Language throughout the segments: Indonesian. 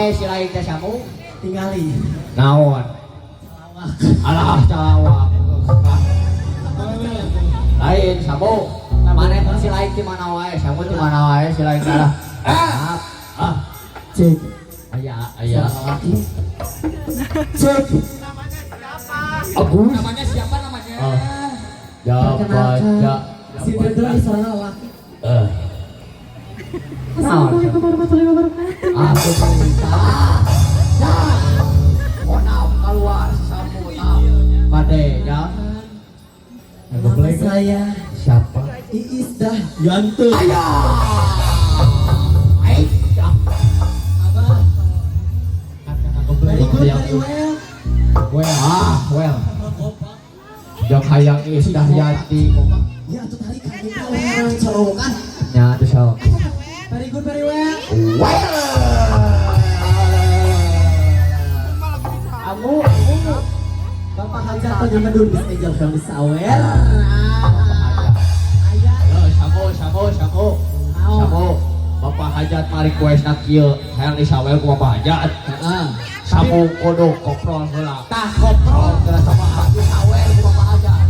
wae si lain teh samu Tingali. naon alah calawak lain samu mana pun si lain di mana wae samu di mana wae si lain kalah Cek. ayah Laki. Cek. Agus Namanya siapa namanya? Jabaja Si Dodo di sana laki. Assalamualaikum warahmatullahi wabarakatuh. aku cerita naam keluar samu naam pade jangan Nama saya siapa Iis dah Yantu. Abah. Very good, very well. well jok hayang Isdah Yanti Ya tuh tarik kaki kau orang colokan. nya tuh sok Very good, very well. Amu. Bapak Hajar tuh yang medun di sejauh yang di sawer. Ayah. Samu Bapak Hajat mari kues nak kieu hayang disawel ku Bapak Hajat samu kodok koprol heula Tah koprol. geus sama disawel ku Bapak Hajat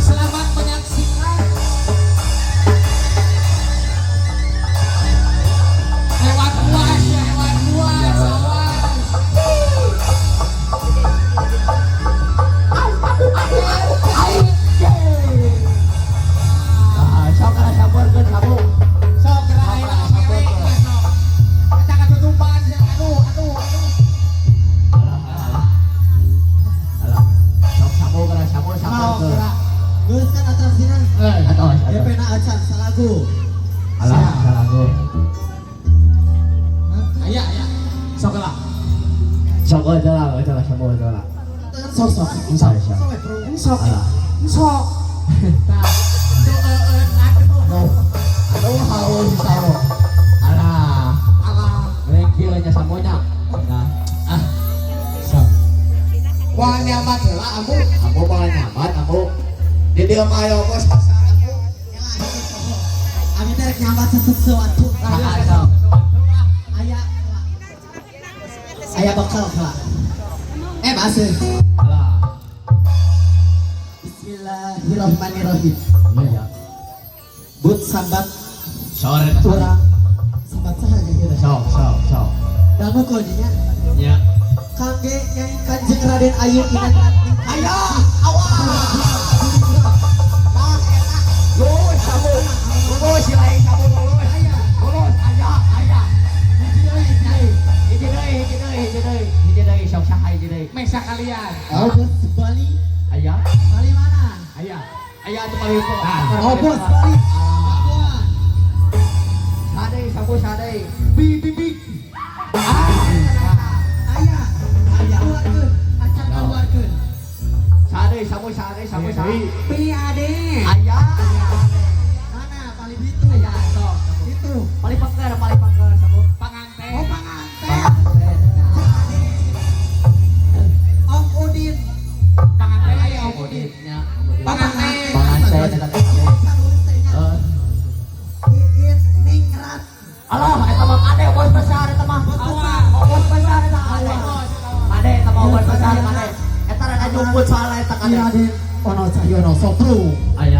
Selamat menyaksikan lewat luas ya, lewat luas awas. sok kana sabarkeun samu Sok kira ayo ngewe sok. Kita ketutupan ya, aduh. sok samu kana samu Mau sabarkeun gerak. Geus kan atraksina. atuh DP na acan salagu. alah salagu Aya. Sok lah. sok aja lah samu aja lah Sok sok. Sok. Sok. alah Sok. Tah. aduh haus samu alah mereka kieu nya samunya nah sok Wah nyaman heula amu. aku mau nyaman aku di dia mayo bos pasar aku Ami teh rek nyambat sesuatu. sok Aya bakal kala. Masih. alah Bismillahirrahmanirrahim. iya But sambat sore urang sambat saha kira. sok Dangu kodinya ya kangge nyai Kanjeng Raden Ayu Inan Ratni. ayo awas lulus kamu lulus si lain kamu lulus ayah hiji deui sok saha hiji deui Mesa kalian. Bos Bali. ayah Bali mana? ayah tuh paling itu Bos Bali. sadai sabu sadai Bi. Aya. Keluarkeun. Acan keluarkeun. sadai sabu sadai Pi ade. ayah Mana paling itu? ayah sok Itu. paling pangker sabu Panganten. Oh panganten. Om Udin. Panganten. ayah omuditnya Panganten. panganten Iin Ningrat. alah eta mah ade bos besar eta mah bos besar eta ade eta mah bos besar ade eta rada nyumput soal eta Iya kade Raden Ono Cahyono Sopro. ayah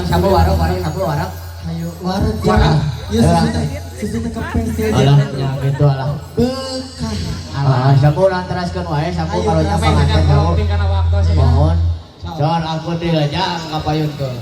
sabu warung sabu warung. Ayo warat ya. Warat. Ya susu teh kepes ya. Alah, ya gitu alah. Bekah. Ah, sabu urang teraskeun wae sabu Ayo, karunya teraskeun. panganten sabu. karena waktu sih. Mohon. Jangan aku dilajang kapayunkeun.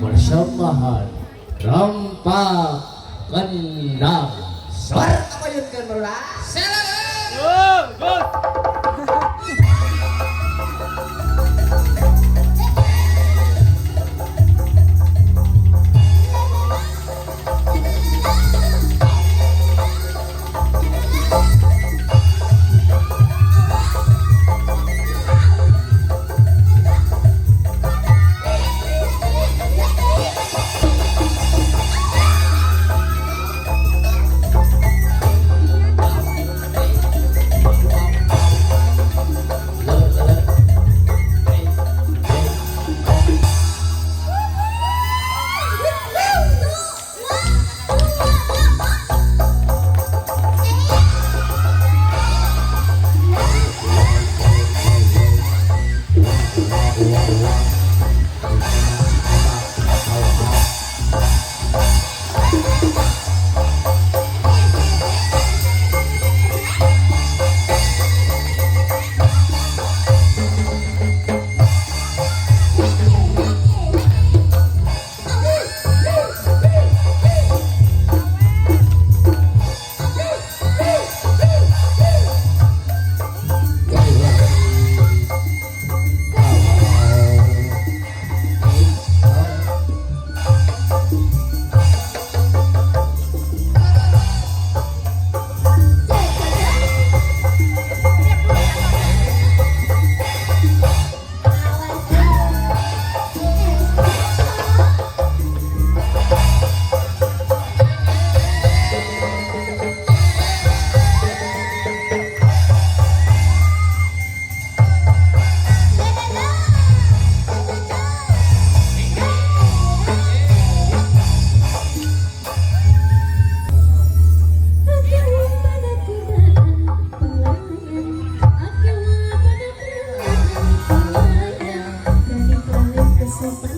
Persembahan Rampa Kendang Suara kapayunkeun barudak. Waalaikumsalam.